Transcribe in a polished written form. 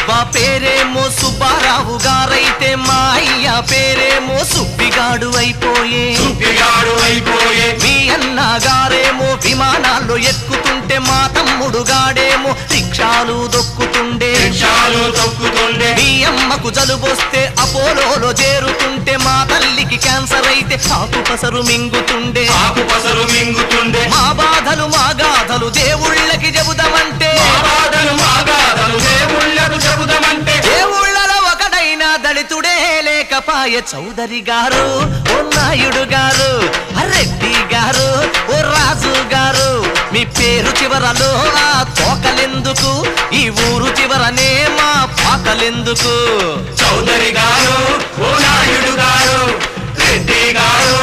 అబ్బా పేరేమో సుబ్బారావు గారైతే మా అయ్య పేరేమో సుబ్బిగాడు అయిపోయే మీ అన్న గారేమో విమానాల్లో ఎక్కుతుంటే మా తమ్ముడు గాడేమో రిక్షాలు దొక్కుతుండే మీ అమ్మకు జలుబొస్తే అపోలోలో చేరుతుంటే మా తల్లికి క్యాన్సర్ అయితే ఆకు పసరు మింగుతుండే మా బాధలు మా గాథలు దేవుళ్ళకి చెబుదామంటే దేవుళ్ళలో ఒకడైనా దళితుడే లేకపాయ చౌదరి గారు ఓ నాయుడు గారు రెడ్డి గారు ఓ రాజు గారు మీ పేరు చివరలో ఆ తోకలెందుకు ఈ ఊరు చివరనే మా పాకలెందుకు చౌదరి గారు ఓ నాయుడు గారు రెడ్డి గారు